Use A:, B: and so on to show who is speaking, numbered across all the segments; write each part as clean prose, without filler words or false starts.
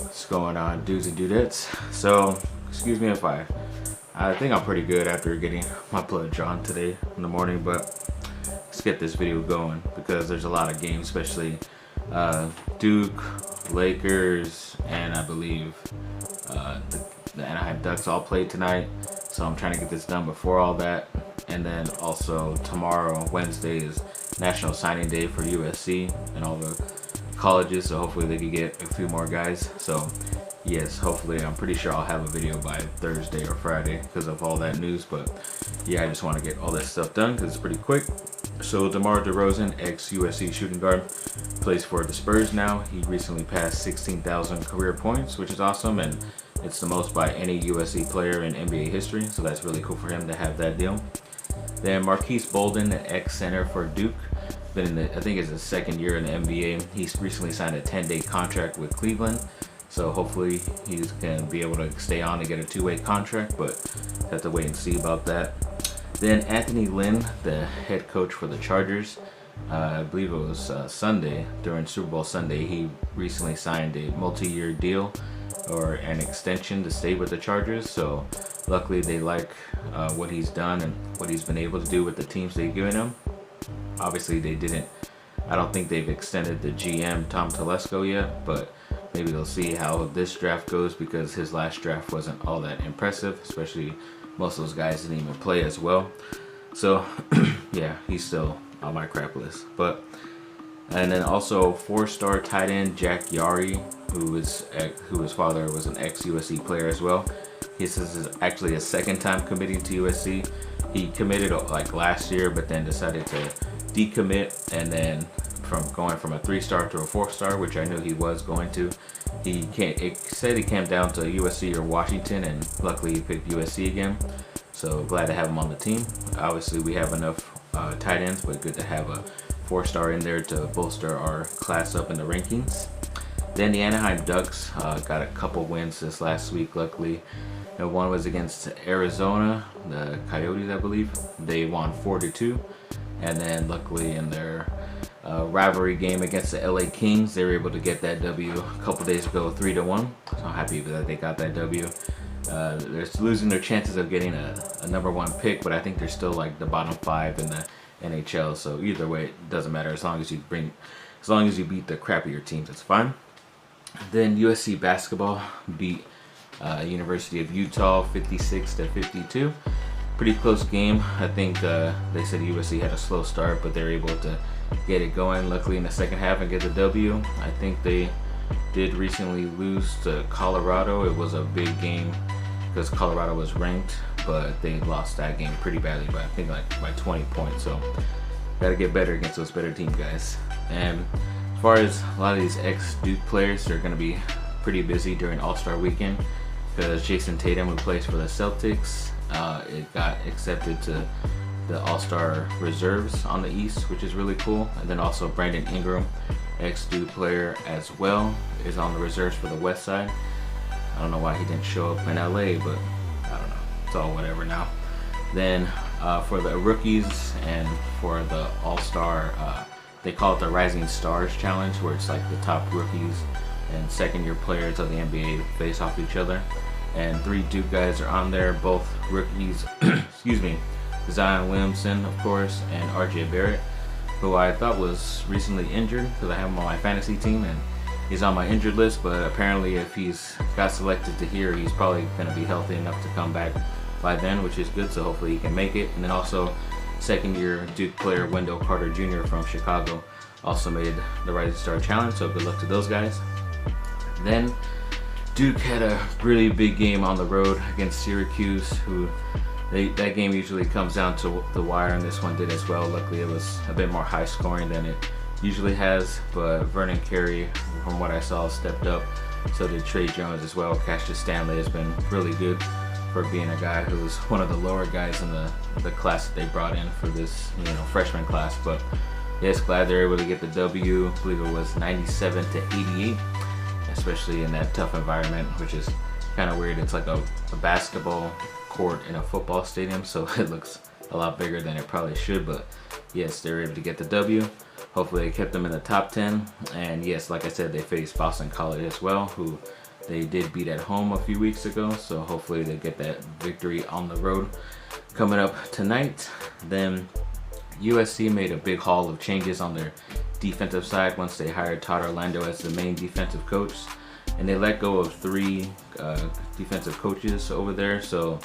A: What's going on, dudes and dudettes? So, excuse me if I think I'm pretty good after getting my blood drawn today in the morning, but let's get this video going because there's a lot of games, especially Duke, Lakers, and I believe the Anaheim Ducks all played tonight. So I'm trying to get this done before all that. And then also tomorrow, Wednesday, is National Signing Day for USC and all the colleges, so hopefully they can get a few more guys. So yes, hopefully, I'm pretty sure I'll have a video by Thursday or Friday because of all that news. But yeah, I just want to get all that stuff done because it's pretty quick. So DeMar DeRozan, ex-USC shooting guard, plays for the Spurs now. He recently passed 16,000 career points, which is awesome, and it's the most by any USC player in NBA history, so that's really cool for him to have that deal. Then Marquise Bolden, an ex-center for Duke, been in the, I think it's his second year in the NBA. He's recently signed a 10-day contract with Cleveland, so hopefully he's going to be able to stay on and get a two-way contract, but have to wait and see about that. Then Anthony Lynn, the head coach for the Chargers, I believe it was Sunday, during Super Bowl Sunday, he recently signed a multi-year deal or an extension to stay with the Chargers. So luckily they like what he's done and what he's been able to do with the teams they've given him. Obviously I don't think they've extended the GM Tom Telesco yet, but maybe they'll see how this draft goes because his last draft wasn't all that impressive, especially most of those guys didn't even play as well. So yeah, he's still on my crap list. And then also 4-star tight end Jack Yari, whose father was an ex-USC player as well. This is actually his second time committing to USC. He committed like last year, but then decided to decommit, and then going from a 3-star to a 4-star, which I knew he was going to. It said he came down to USC or Washington, and luckily he picked USC again. So glad to have him on the team. Obviously we have enough tight ends, but good to have a 4-star in there to bolster our class up in the rankings. Then the Anaheim Ducks got a couple wins this last week, luckily. And one was against Arizona, the Coyotes, I believe. They won 4-2. And then luckily in their rivalry game against the LA Kings, they were able to get that W a couple days ago, 3-1. So I'm happy that they got that W. They're losing their chances of getting a #1 pick, but I think they're still like the bottom 5 in the NHL. So either way, it doesn't matter as long as you beat the crappier teams, it's fine. Then USC basketball beat University of Utah 56-52. Pretty close game. I think they said USC had a slow start, but they're able to get it going luckily in the second half and get the W. I think they did recently lose to Colorado. It was a big game because Colorado was ranked, but they lost that game pretty badly, but I think like by 20 points. So gotta get better against those better team guys. And as far as a lot of these ex-Duke players, they're gonna be pretty busy during All-Star weekend because Jason Tatum, who plays for the Celtics, it got accepted to the All-Star reserves on the East, which is really cool. And then also Brandon Ingram, ex-Duke player as well, is on the reserves for the West Side. I don't know why he didn't show up in LA, but I don't know. It's all whatever now. Then for the rookies and for the All-Star, they call it the Rising Stars Challenge, where it's like the top rookies and second-year players of the NBA face off each other. And 3 Duke guys are on there, both rookies, excuse me, Zion Williamson, of course, and RJ Barrett, who I thought was recently injured because I have him on my fantasy team and he's on my injured list, but apparently if he's got selected to here, he's probably going to be healthy enough to come back by then, which is good, so hopefully he can make it. And then also second-year Duke player Wendell Carter Jr. from Chicago also made the Rising Star Challenge, so good luck to those guys. Then Duke had a really big game on the road against Syracuse, that game usually comes down to the wire, and this one did as well. Luckily it was a bit more high scoring than it usually has, but Vernon Carey, from what I saw, stepped up. So did Trey Jones as well. Cassius Stanley has been really good for being a guy who was one of the lower guys in the class that they brought in for this freshman class. But yes, glad they're able to get the W. I believe it was 97-88, especially in that tough environment, which is kind of weird. It's like a basketball court in a football stadium, so it looks a lot bigger than it probably should. But yes, they're able to get the W. Hopefully they kept them in the top 10. And yes, like I said, they faced Boston College as well, who they did beat at home a few weeks ago, so hopefully they get that victory on the road coming up tonight. Then USC made a big haul of changes on their defensive side once they hired Todd Orlando as the main defensive coach, and they let go of 3 defensive coaches over there. So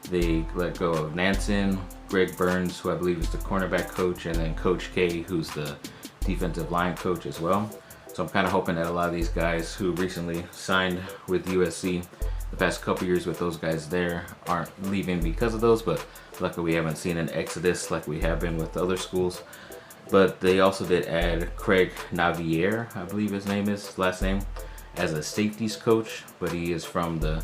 A: they let go of Nansen, Greg Burns, who I believe is the cornerback coach, and then Coach K, who's the defensive line coach as well. So I'm kind of hoping that a lot of these guys who recently signed with USC the past couple years with those guys there aren't leaving because of those, but luckily we haven't seen an exodus like we have been with other schools. But they also did add Craig Navier, I believe his name is, last name, as a safeties coach, but he is from the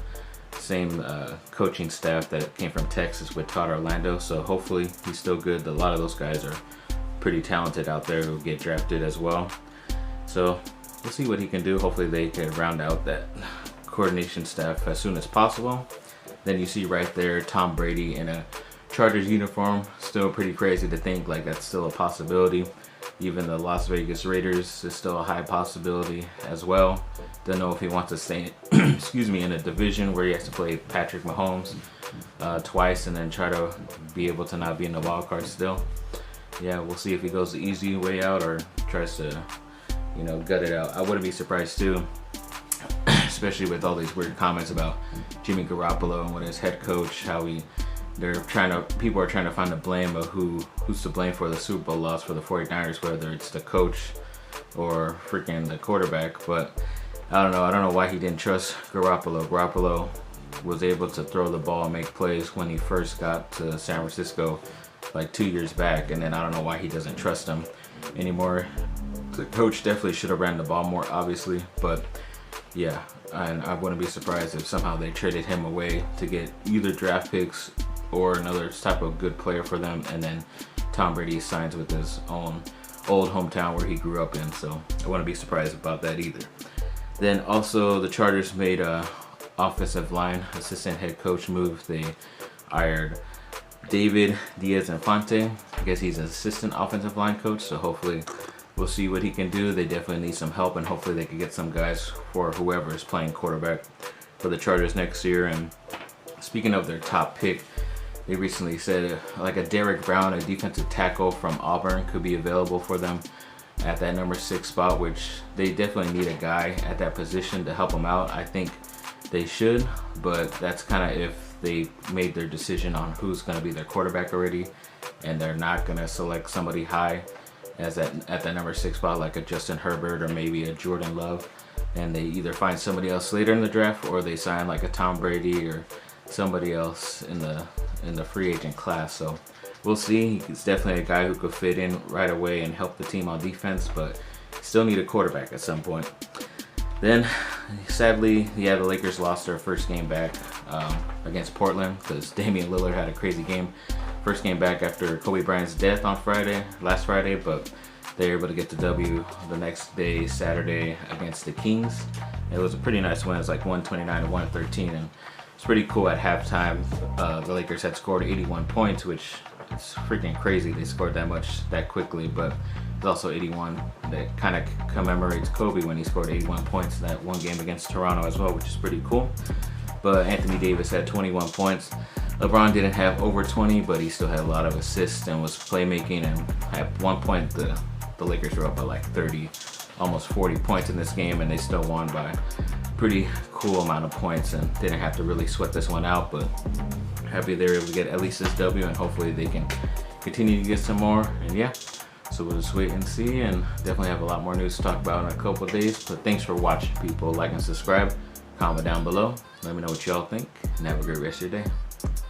A: same coaching staff that came from Texas with Todd Orlando, so hopefully he's still good. A lot of those guys are pretty talented out there who get drafted as well. So we'll see what he can do. Hopefully they can round out that coordination staff as soon as possible. Then you see right there Tom Brady in a Chargers uniform. Still pretty crazy to think like that's still a possibility. Even the Las Vegas Raiders is still a high possibility as well. Don't know if he wants to stay excuse me, in a division where he has to play Patrick Mahomes twice and then try to be able to not be in the wild card still. Yeah, we'll see if he goes the easy way out or tries to, you know, gut it out. I wouldn't be surprised too, especially with all these weird comments about Jimmy Garoppolo and with his head coach, how people are trying to find the blame of who's to blame for the Super Bowl loss for the 49ers, whether it's the coach or freaking the quarterback. But I don't know why he didn't trust Garoppolo. Garoppolo was able to throw the ball and make plays when he first got to San Francisco like 2 years back, and then I don't know why he doesn't trust him anymore. The coach definitely should have ran the ball more, obviously, but yeah, and I wouldn't be surprised if somehow they traded him away to get either draft picks or another type of good player for them, and then Tom Brady signs with his own old hometown where he grew up in, so I wouldn't be surprised about that either. Then also the Chargers made a offensive line assistant head coach move. They hired David Diaz-Infante. I guess he's an assistant offensive line coach, so hopefully we'll see what he can do. They definitely need some help, and hopefully they can get some guys for whoever is playing quarterback for the Chargers next year. And speaking of their top pick, they recently said like a Derek Brown, a defensive tackle from Auburn, could be available for them at that number 6 spot, which they definitely need a guy at that position to help them out. I think they should, but that's kind of if they made their decision on who's going to be their quarterback already, and they're not going to select somebody high as at that number 6 spot like a Justin Herbert or maybe a Jordan Love, and they either find somebody else later in the draft or they sign like a Tom Brady or somebody else in the free agent class. So we'll see. He's definitely a guy who could fit in right away and help the team on defense, but still need a quarterback at some point. Then sadly, the Lakers lost their first game back against Portland because Damian Lillard had a crazy game. First game back after Kobe Bryant's death on last Friday, but they were able to get the W the next day, Saturday, against the Kings. It was a pretty nice win. It was like 129 to 113, and it's pretty cool. At halftime, the Lakers had scored 81 points, which is freaking crazy. They scored that much that quickly, but it's also 81 that kind of commemorates Kobe when he scored 81 points in that one game against Toronto as well, which is pretty cool. But Anthony Davis had 21 points. LeBron didn't have over 20, but he still had a lot of assists and was playmaking. And at one point, the Lakers were up by like 30, almost 40 points in this game, and they still won by a pretty cool amount of points and didn't have to really sweat this one out. But happy they were able to get at least this W, and hopefully they can continue to get some more. And yeah, so we'll just wait and see, and definitely have a lot more news to talk about in a couple of days. But thanks for watching, people. Like and subscribe. Comment down below. Let me know what y'all think, and have a great rest of your day.